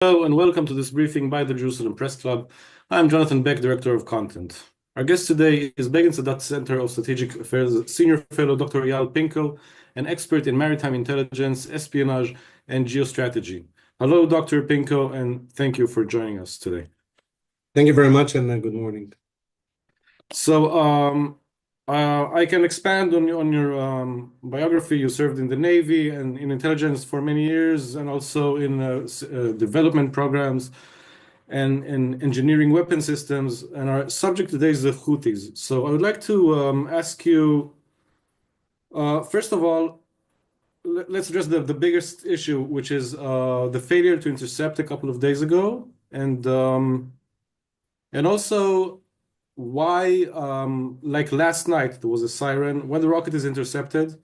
Hello and welcome to this briefing by the Jerusalem Press Club. I'm Jonathan Beck, Director of Content. Our guest today is Begin Sadat Center of Strategic Affairs Senior Fellow Dr. Eyal Pinkel, an expert in maritime intelligence, espionage, and geostrategy. Hello, Dr. Pinkel, and thank you for joining us today. Thank you very much, and good morning. I can expand on your biography. You served in the Navy and in intelligence for many years, and also in development programs and in engineering weapon systems. And our subject today is the Houthis. So I would like to ask you, first of all, let's address the biggest issue, which is the failure to intercept a couple of days ago, and also why, like last night, there was a siren. When the rocket is intercepted,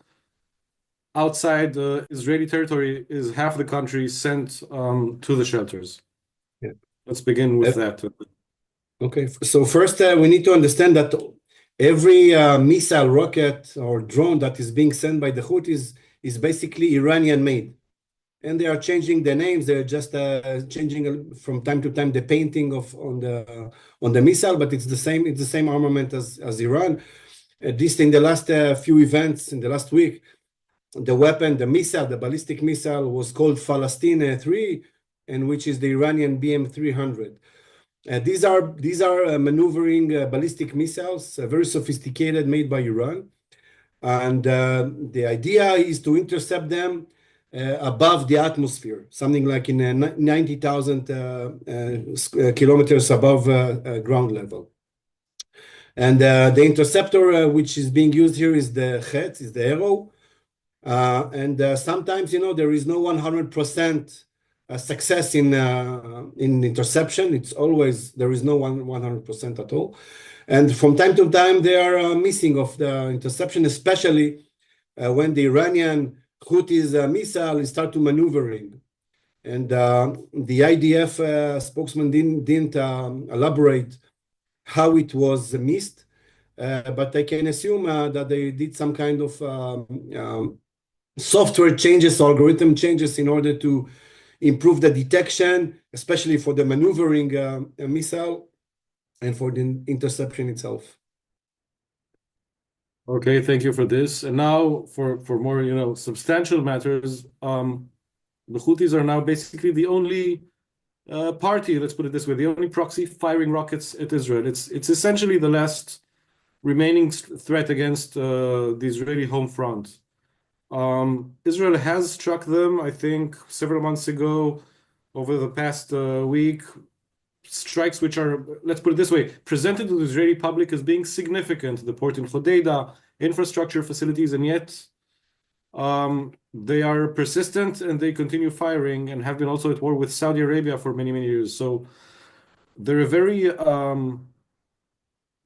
outside Israeli territory is half the country sent to the shelters. Yeah. Let's begin with that. Okay, so first we need to understand that every missile, rocket, or drone that is being sent by the Houthis is basically Iranian-made. And they are changing the names. They're just changing from time to time the painting on the missile, but it's the same armament as Iran. At least in the last few events in the last week, the weapon, the missile, the ballistic missile was called Palestine 3, and which is the Iranian BM-300. These are maneuvering ballistic missiles, very sophisticated, made by Iran. And the idea is to intercept them above the atmosphere, something like in 90,000 kilometers above ground level. And the interceptor which is being used here is the Chet, is the arrow. And sometimes, there is no 100% success in interception. It's always, there is no 100% at all. And from time to time, they are missing of the interception, especially when the Iranian Houthis missile start to maneuvering. And the IDF spokesman didn't elaborate how it was missed, but I can assume that they did some kind of software changes, algorithm changes in order to improve the detection, especially for the maneuvering missile and for the interception itself. Okay, thank you for this. And now for more, substantial matters, the Houthis are now basically the only party, let's put it this way, the only proxy firing rockets at Israel. It's essentially the last remaining threat against the Israeli home front. Israel has struck them, I think, several months ago, over the past week, strikes which are, let's put it this way, presented to the Israeli public as being significant, the port in Hodeida, infrastructure facilities, and yet they are persistent and they continue firing and have been also at war with Saudi Arabia for many, many years. So they're a very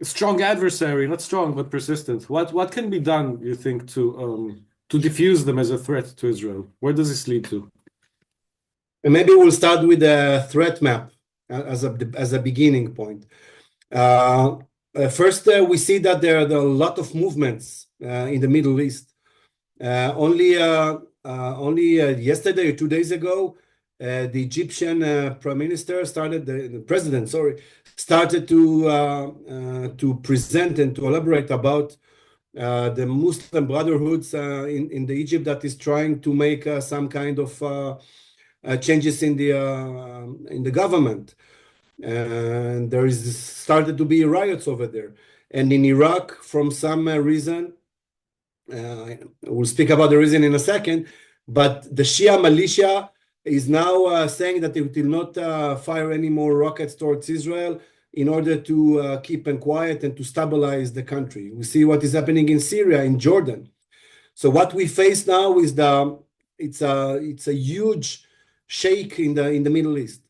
strong adversary, not strong, but persistent. What can be done, you think, to diffuse them as a threat to Israel? Where does this lead to? And maybe we'll start with a threat map as a beginning point. First, we see that there are a lot of movements in the Middle East. Only yesterday or 2 days ago, the Egyptian prime minister the president started to present and to elaborate about the Muslim brotherhoods in the Egypt that is trying to make some kind of changes in the government. And there is started to be riots over there. And in Iraq, from some reason, we'll speak about the reason in a second, but the Shia militia is now saying that it will not fire any more rockets towards Israel in order to keep them quiet and to stabilize the country. We see what is happening in Syria, in Jordan. So what we face now is it's a huge shake in the Middle East.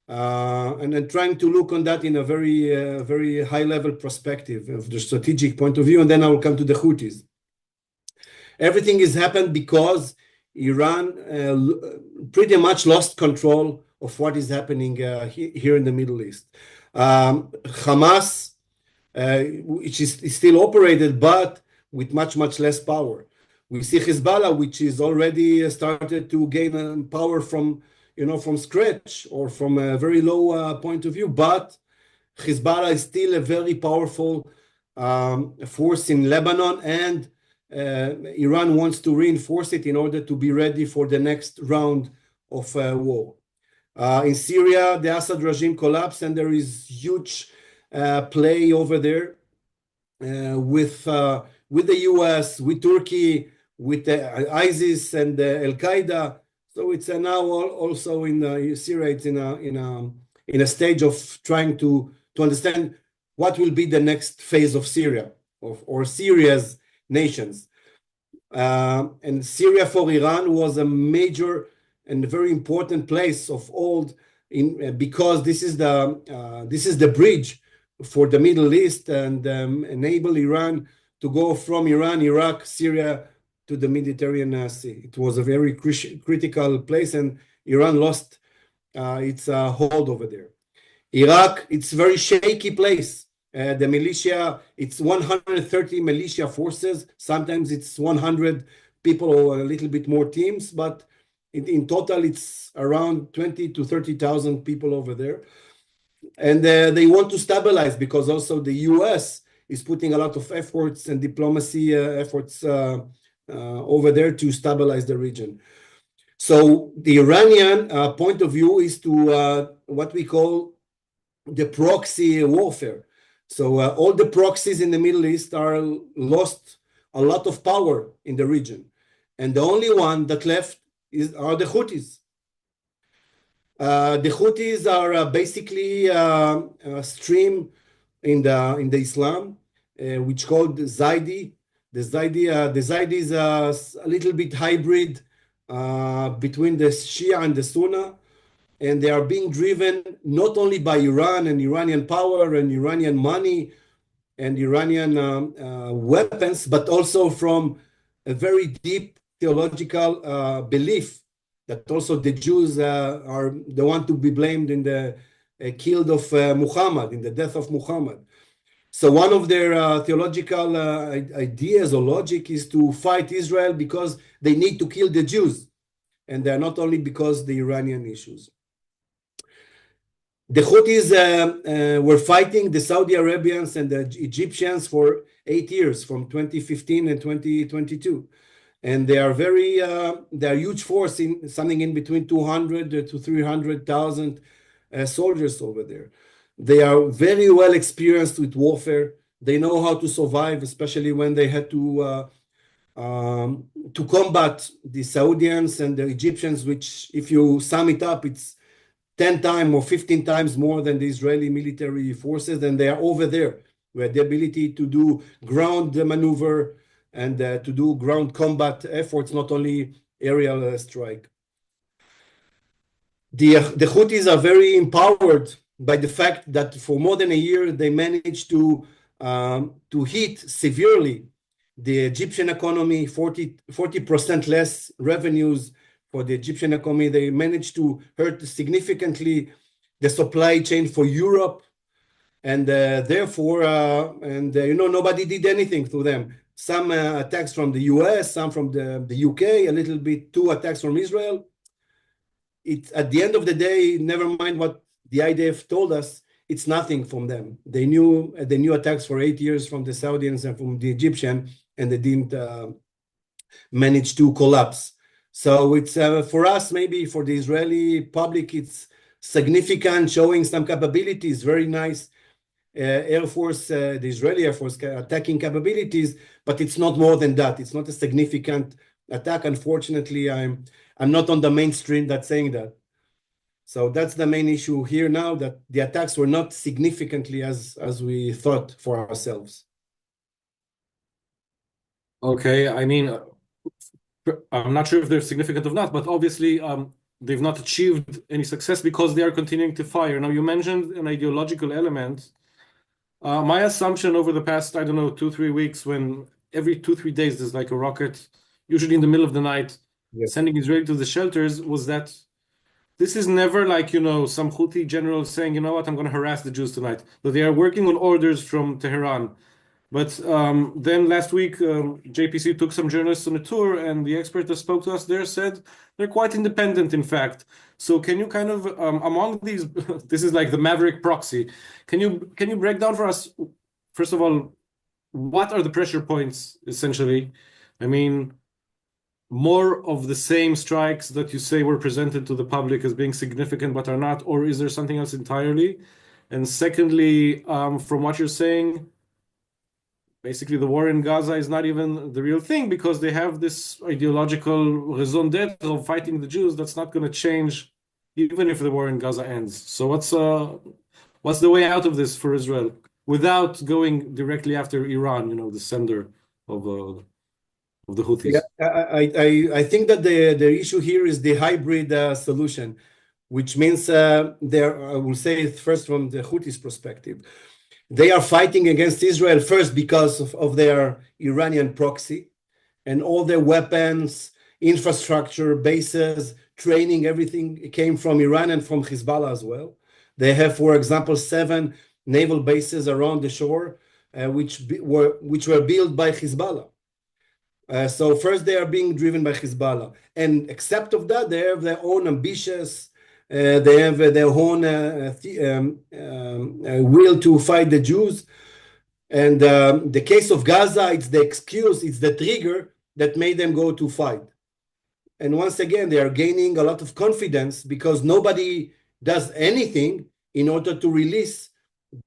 And then trying to look on that in a very high level perspective of the strategic point of view, and then I will come to the Houthis. Everything has happened because Iran pretty much lost control of what is happening here in the Middle East. Hamas, which is still operated, but with much less power. We see Hezbollah, which is already started to gain power from from scratch or from a very low point of view, but Hezbollah is still a very powerful force in Lebanon, and Iran wants to reinforce it in order to be ready for the next round of war. In Syria, the Assad regime collapsed, and there is huge play over there with the US, with Turkey, with ISIS and Al Qaeda. So it's now also in Syria. It's in a stage of trying to understand what will be the next phase of Syria or Syria's nations. And Syria for Iran was a major and very important place of old because this is the bridge for the Middle East and enable Iran to go from Iran, Iraq, Syria to the Mediterranean Sea. It was a very critical place, and Iran lost its hold over there. Iraq, it's a very shaky place. The militia, it's 130 militia forces. Sometimes it's 100 people or a little bit more teams, but in total, it's around 20 to 30,000 people over there. And they want to stabilize because also the US is putting a lot of efforts and diplomacy efforts over there to stabilize the region. So the Iranian point of view is to what we call the proxy warfare. So all the proxies in the Middle East are lost a lot of power in the region. And the only one that left are the Houthis. The Houthis are basically a stream in the Islam, which called Zaidi. The Zaidi is a little bit hybrid between the Shia and the Sunni, and they are being driven not only by Iran and Iranian power and Iranian money and Iranian weapons, but also from a very deep theological belief that also the Jews are the one to be blamed in the kill of Muhammad, in the death of Muhammad. So one of their theological ideas or logic is to fight Israel because they need to kill the Jews, and they're not only because the Iranian issues. The Houthis were fighting the Saudi Arabians and the Egyptians for 8 years, from 2015 and 2022. And they are they're a huge force, in something in between 200 to 300,000 soldiers over there. They are very well experienced with warfare. They know how to survive, especially when they had to combat the Saudians and the Egyptians, which, if you sum it up, it's 10 times or 15 times more than the Israeli military forces, and they are over there with the ability to do ground maneuver and to do ground combat efforts, not only aerial strike. The Houthis are very empowered by the fact that for more than a year they managed to hit severely the Egyptian economy, 40% less revenues for the Egyptian economy. They managed to hurt significantly the supply chain for Europe, and therefore, nobody did anything to them. Some attacks from the US, some from the UK, a little bit, 2 attacks from Israel. It's at the end of the day, never mind what the IDF told us, it's nothing from them. They knew attacks for 8 years from the Saudis and from the Egyptian, and they didn't manage to collapse. So it's for us, maybe for the Israeli public, it's significant, showing some capabilities, very nice Air Force, the Israeli Air Force attacking capabilities, but it's not more than that. It's not a significant attack. Unfortunately, I'm not on the mainstream that's saying that. So that's the main issue here now, that the attacks were not significantly as we thought for ourselves. Okay, I mean, I'm not sure if they're significant or not, but obviously they've not achieved any success because they are continuing to fire. Now, you mentioned an ideological element. My assumption over the past, 2-3 weeks, when every 2-3 days there's like a rocket, usually in the middle of the night, sending Israel to the shelters, was that this is never like, some Houthi general saying, you know what, I'm going to harass the Jews tonight. But they are working on orders from Tehran. But then last week, JPC took some journalists on a tour, and the expert that spoke to us there said they're quite independent, in fact. So can you kind of among these, this is like the Maverick proxy. Can you break down for us, first of all, what are the pressure points essentially? I mean, more of the same strikes that you say were presented to the public as being significant but are not, or is there something else entirely? And secondly, from what you're saying, basically the war in Gaza is not even the real thing because they have this ideological raison d'etre of fighting the Jews that's not going to change even if the war in Gaza ends. So what's the way out of this for Israel without going directly after Iran, the sender of the Houthis? Yeah, I think that the issue here is the hybrid solution, which means I will say it first from the Houthis perspective. They are fighting against Israel first because of their Iranian proxy and all their weapons, infrastructure, bases, training, everything came from Iran and from Hezbollah as well. They have, for example, 7 naval bases around the shore, which were built by Hezbollah. So first they are being driven by Hezbollah. And except of that, they have their own ambitious, they have their own will to fight the Jews. And the case of Gaza, it's the excuse, it's the trigger that made them go to fight. And once again, they are gaining a lot of confidence because nobody does anything in order to release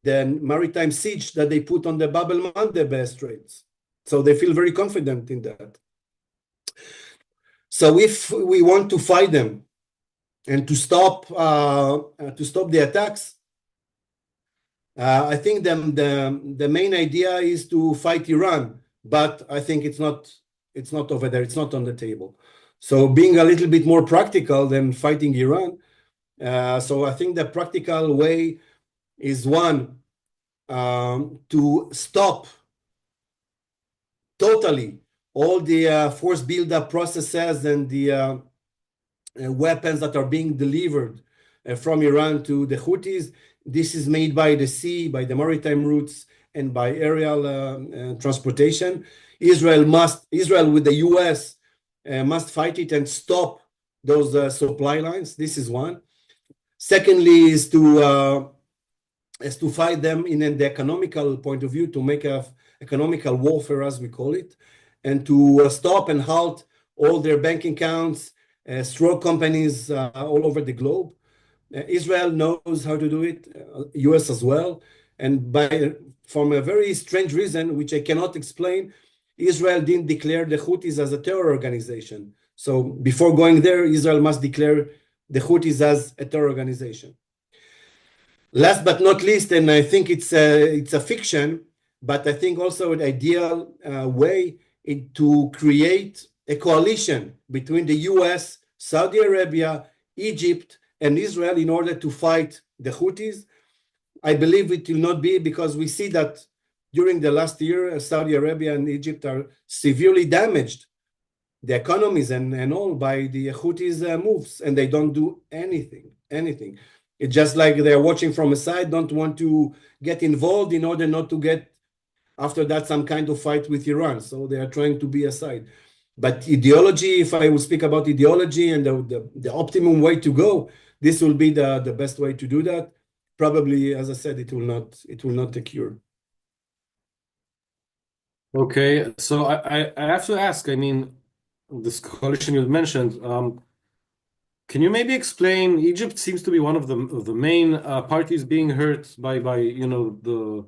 the maritime siege that they put on the Bab el-Mandeb Straits. So they feel very confident in that. So if we want to fight them and to stop the attacks, I think the main idea is to fight Iran, but I think it's not over there. It's not on the table. So being a little bit more practical than fighting Iran. So I think the practical way is one, to stop totally all the force buildup processes and the weapons that are being delivered from Iran to the Houthis. This is made by the sea, by the maritime routes, and by aerial transportation. Israel with the US must fight it and stop those supply lines. This is one. Secondly is to fight them in the economical point of view, to make economical warfare, as we call it, and to stop and halt all their bank accounts, straw companies all over the globe. Israel knows how to do it, US as well. And from a very strange reason, which I cannot explain, Israel didn't declare the Houthis as a terror organization. So before going there, Israel must declare the Houthis as a terror organization. Last but not least, and I think it's a fiction, but I think also an ideal way to create a coalition between the US, Saudi Arabia, Egypt, and Israel in order to fight the Houthis. I believe it will not be, because we see that during the last year, Saudi Arabia and Egypt are severely damaged, the economies and all, by the Houthis' moves, and they don't do anything. It's just like they're watching from a side, don't want to get involved in order not to get, after that, some kind of fight with Iran. So they are trying to be aside. But ideology, if I will speak about ideology and the optimum way to go, this will be the best way to do that. Probably, as I said, it will not occur. Okay, so I have to ask, I mean, this coalition you mentioned, can you maybe explain, Egypt seems to be one of the main parties being hurt by the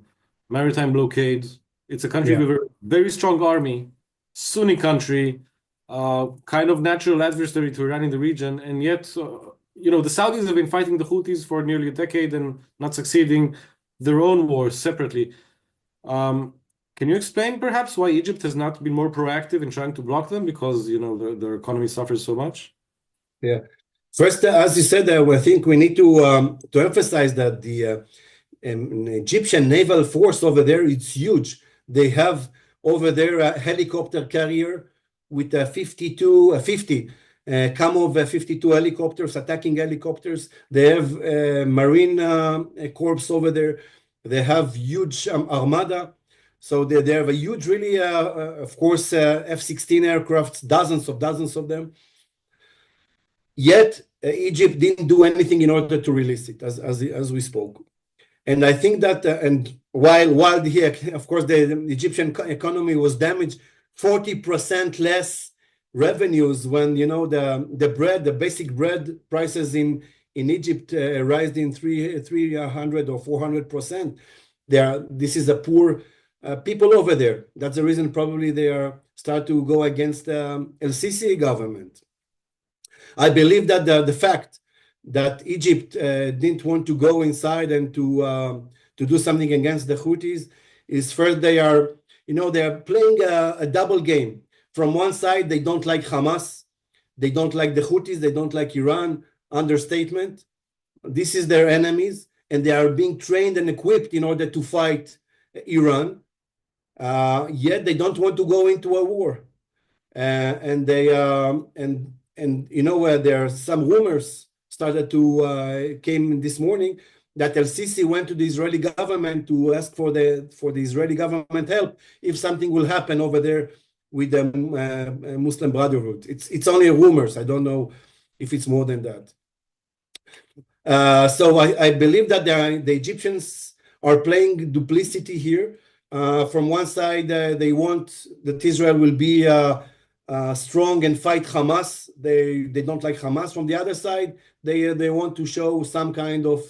maritime blockade. It's a country with a very strong army, Sunni country, kind of natural adversary to Iran in the region, and yet the Saudis have been fighting the Houthis for nearly a decade and not succeeding, their own wars separately. Can you explain perhaps why Egypt has not been more proactive in trying to block them, because their economy suffers so much? Yeah. First, as you said, I think we need to emphasize that the Egyptian naval force over there is huge. They have over there a helicopter carrier with 50 Kamov 52 helicopters, attacking helicopters. They have marine corps over there. They have huge armada. So they have a huge, really, of course, F-16 aircrafts, dozens of them. Yet Egypt didn't do anything in order to release it, as we spoke. And I think that, and while here, of course, the Egyptian economy was damaged, 40% less revenues when the basic bread prices in Egypt rised in 300 or 400%. This is a poor people over there. That's the reason probably they are start to go against El-Sisi government. I believe that the fact that Egypt didn't want to go inside and to do something against the Houthis is first they are playing a double game. From one side, they don't like Hamas, they don't like the Houthis, they don't like Iran. Understatement. This is their enemies, and they are being trained and equipped in order to fight Iran. Yet they don't want to go into a war, and they there are some rumors started to came this morning that El-Sisi went to the Israeli government to ask for the Israeli government help if something will happen over there with the Muslim Brotherhood. It's only rumors. I don't know if it's more than that. So I believe that the Egyptians are playing duplicity here. From one side, they want that Israel will be strong and fight Hamas. They don't like Hamas. From the other side, they want to show some kind of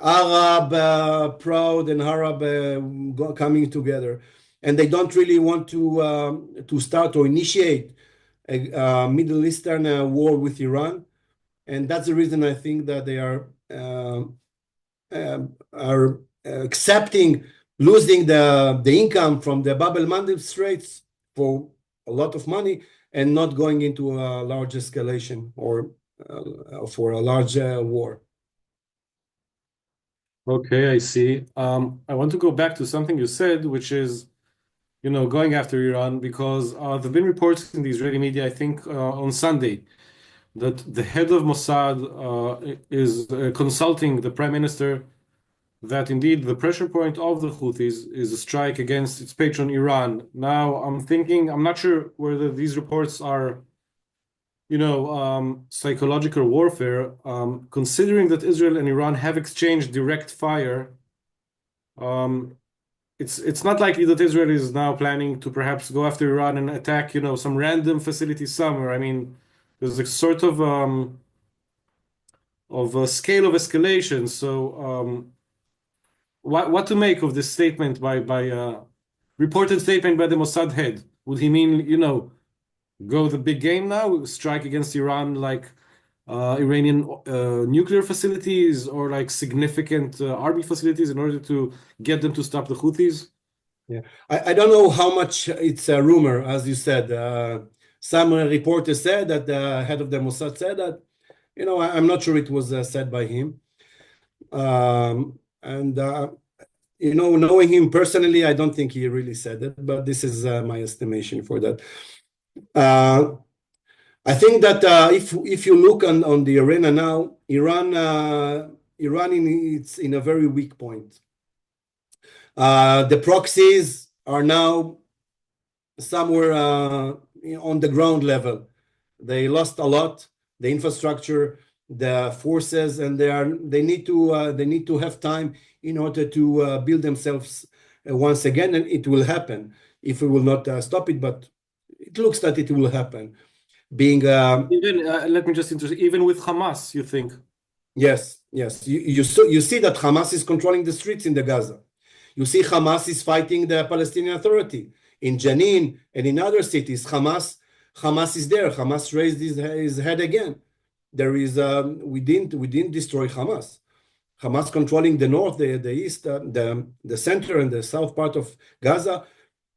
Arab proud and Arab coming together, and they don't really want to start or initiate a Middle Eastern war with Iran, and that's the reason I think that they are accepting losing the income from the Bab el-Mandeb Straits for a lot of money and not going into a large escalation or for a large war. Okay, I see. I want to go back to something you said, which is, going after Iran, because there've been reports in the Israeli media, I think, on Sunday, that the head of Mossad is consulting the prime minister that indeed the pressure point of the Houthis is a strike against its patron Iran. Now, I'm not sure whether these reports are, psychological warfare, considering that Israel and Iran have exchanged direct fire. It's not likely that Israel is now planning to perhaps go after Iran and attack, some random facility somewhere. I mean, there's a sort of a scale of escalation. So, what to make of this statement by reported statement by the Mossad head? Would he mean, go the big game now, strike against Iran like Iranian nuclear facilities or like significant army facilities in order to get them to stop the Houthis? Yeah, I don't know how much it's a rumor, as you said. Some reporters said that the head of the Mossad said that. I'm not sure it was said by him. Knowing him personally, I don't think he really said it, but this is my estimation for that. I think that if you look on the arena now, Iran it's in a very weak point. The proxies are now somewhere on the ground level. They lost a lot, the infrastructure, the forces, and they need to have time in order to build themselves once again, and it will happen if we will not stop it. But it looks that it will happen. Even let me just interrupt. Even with Hamas, you think? Yes. You see that Hamas is controlling the streets in the Gaza. You see Hamas is fighting the Palestinian Authority in Jenin and in other cities. Hamas is there. Hamas raised his head again. There is we didn't destroy Hamas. Hamas controlling the north, the east, the center, and the south part of Gaza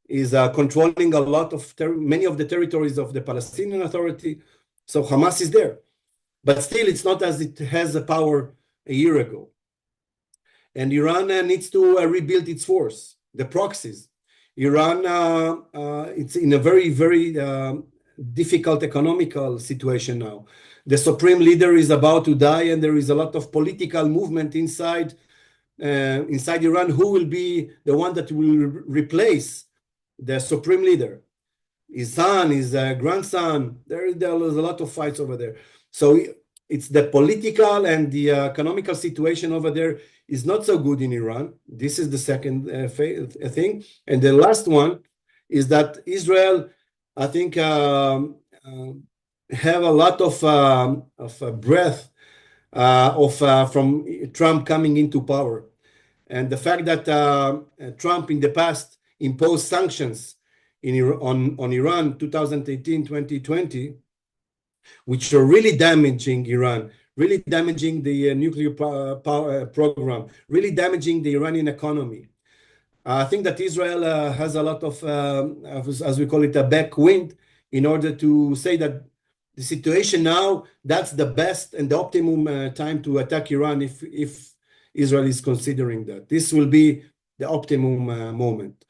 is controlling a lot of many of the territories of the Palestinian Authority. So Hamas is there, but still, it's not as it has a power a year ago. And Iran needs to rebuild its force, the proxies. Iran, it's in a very, very difficult economical situation now. The supreme leader is about to die, and there is a lot of political movement inside inside Iran, who will be the one that will replace the supreme leader? His son, his grandson. There is a lot of fights over there. So it's the political and the economical situation over there is not so good in Iran. This is the second thing. And the last one is that Israel, I think, have a lot of breath from Trump coming into power. And the fact that Trump in the past imposed sanctions on Iran 2018, 2020, which are really damaging Iran, really damaging the nuclear program, really damaging the Iranian economy. I think that Israel has a lot of, as we call it, a backwind in order to say that the situation now, that's the best and the optimum time to attack Iran if Israel is considering that. This will be the optimum moment.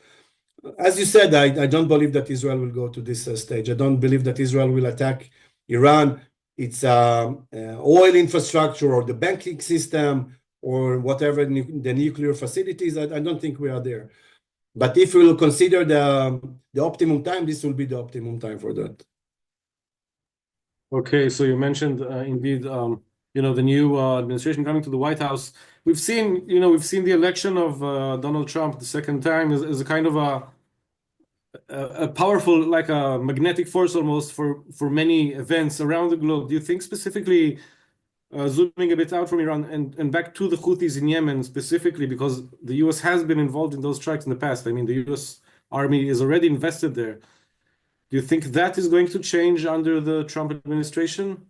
As you said, I don't believe that Israel will go to this stage. I don't believe that Israel will attack Iran, its oil infrastructure or the banking system or whatever, the nuclear facilities. I don't think we are there. But if we will consider the optimum time, this will be the optimum time for that. Okay, so you mentioned indeed, the new administration coming to the White House. We've seen the election of Donald Trump the second time as a kind of a powerful, like a magnetic force almost for many events around the globe. Do you think specifically, zooming a bit out from Iran and back to the Houthis in Yemen specifically, because the US has been involved in those strikes in the past. I mean, the US Army is already invested there. Do you think that is going to change under the Trump administration?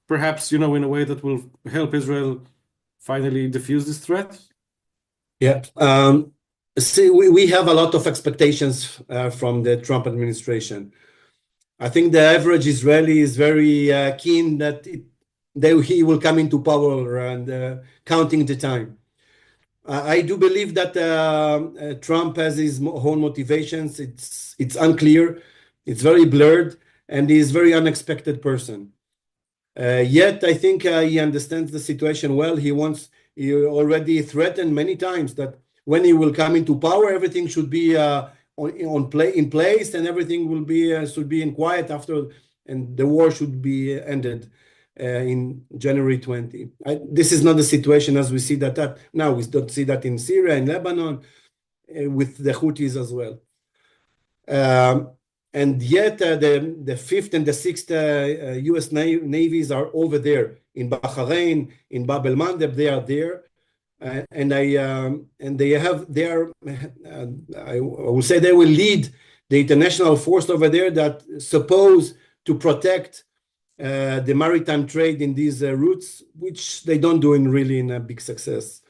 Perhaps, in a way that will help Israel finally defuse this threat? Yeah. See, we have a lot of expectations from the Trump administration. I think the average Israeli is very keen that he will come into power and counting the time. I do believe that Trump has his own motivations. It's unclear, it's very blurred, and he's a very unexpected person. Yet I think he understands the situation well. He already threatened many times that when he will come into power, everything should be in place, and everything should be in quiet after, and the war should be ended in January 20. This is not the situation as we see that now. We don't see that in Syria and Lebanon with the Houthis as well. And yet the fifth and the sixth U.S. navies are over there in Bahrain, in Bab el Mandeb. They are there. And I will say they will lead the international force over there that supposed to protect the maritime trade in these routes, which they don't do really in a big success.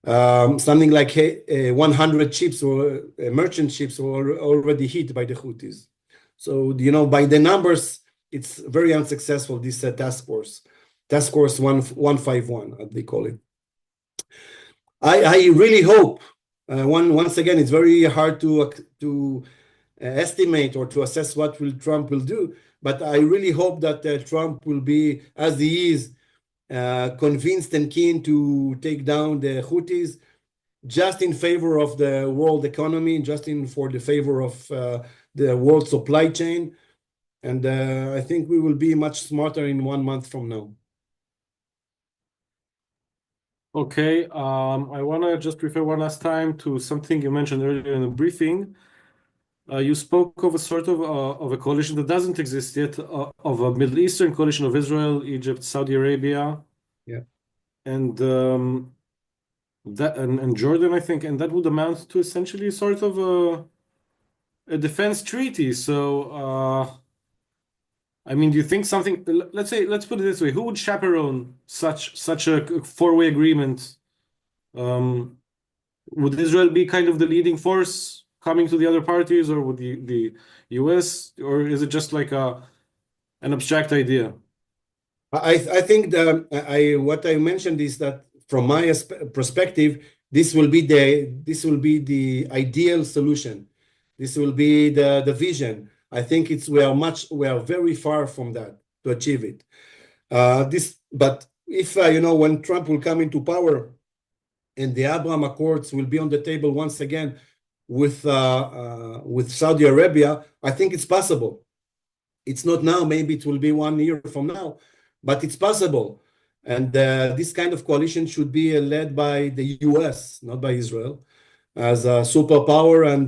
Something like 100 ships or merchant ships were already hit by the Houthis. So, by the numbers, it's very unsuccessful, this task force 151, as they call it. I really hope, once again, it's very hard to estimate or to assess what Trump will do, but I really hope that Trump will be, as he is, convinced and keen to take down the Houthis, just in favor of the world economy, for the favor of the world supply chain. And I think we will be much smarter in 1 month from now. Okay, I want to just refer one last time to something you mentioned earlier in the briefing. You spoke of a sort of a coalition that doesn't exist yet, of a Middle Eastern coalition of Israel, Egypt, Saudi Arabia, and Jordan, I think, and that would amount to essentially sort of a defense treaty. So, I mean, do you think something? Let's put it this way: who would chaperone such a four-way agreement? Would Israel be kind of the leading force coming to the other parties, or would the US, or is it just like an abstract idea? I think what I mentioned is that from my perspective, this will be the ideal solution. This will be the vision. I think we are very far from that to achieve it. But if when Trump will come into power, and the Abraham Accords will be on the table once again with Saudi Arabia, I think it's possible. It's not now, maybe it will be 1 year from now, but it's possible. And this kind of coalition should be led by the US, not by Israel, as a superpower and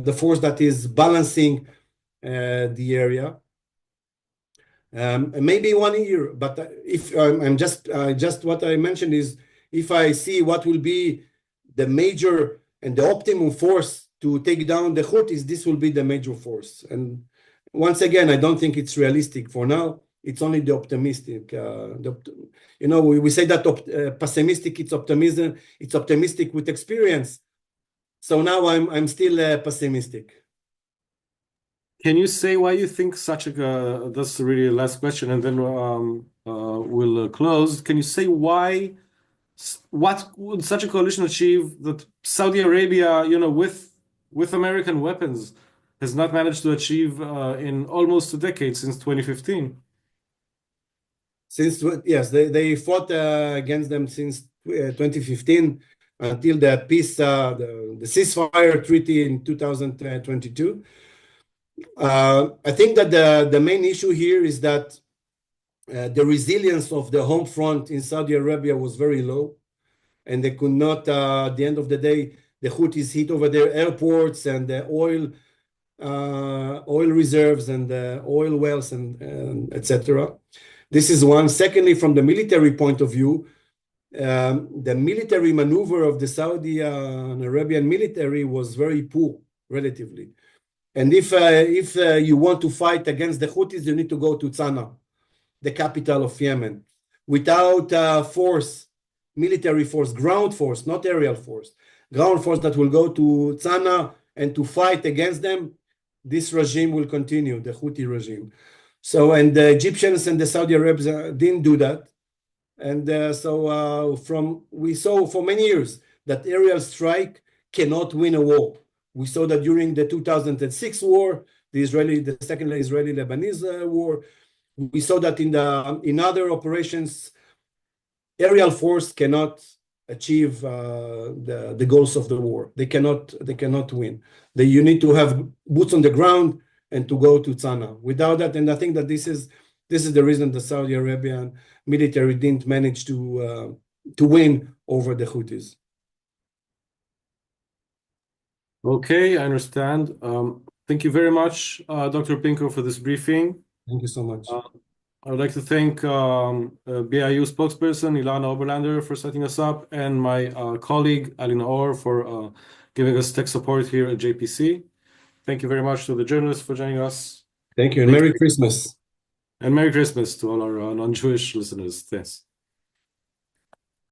the force that is balancing the area. Maybe 1 year, but if I'm just what I mentioned is, if I see what will be the major and the optimum force to take down the Houthis, this will be the major force. And once again, I don't think it's realistic for now. It's only the optimistic. We say that pessimistic, it's optimism. It's optimistic with experience. So now I'm still pessimistic. Can you say why you think such a that's really the last question, and then we'll close. Can you say why? What would such a coalition achieve that Saudi Arabia, with American weapons, has not managed to achieve in almost a decade, since 2015? Yes, they fought against them since 2015 until the peace, the ceasefire treaty in 2022. I think that the main issue here is that the resilience of the home front in Saudi Arabia was very low, and they could not, at the end of the day, the Houthis hit over their airports and the oil reserves and the oil wells and etc. This is one. Secondly, from the military point of view, the military maneuver of the Saudi Arabian military was very poor, relatively. And if you want to fight against the Houthis, you need to go to Sana'a, the capital of Yemen. Without military force, ground force, not aerial force, ground force that will go to Sana'a and to fight against them, this regime will continue, the Houthi regime. So, and the Egyptians and the Saudi Arabians didn't do that. And we saw for many years that aerial strike cannot win a war. We saw that during the 2006 war, the second Israeli-Lebanese war. We saw that in other operations, aerial force cannot achieve the goals of the war. They cannot win. You need to have boots on the ground and to go to Sana'a. Without that, and I think that this is the reason the Saudi Arabian military didn't manage to win over the Houthis. Okay, I understand. Thank you very much, Dr. Pinko, for this briefing. Thank you so much. I would like to thank BIU spokesperson Ilana Oberlander for setting us up, and my colleague Alina Orr for giving us tech support here at JPC. Thank you very much to the journalists for joining us. Thank you, and Merry Christmas. And Merry Christmas to all our non-Jewish listeners. Thanks.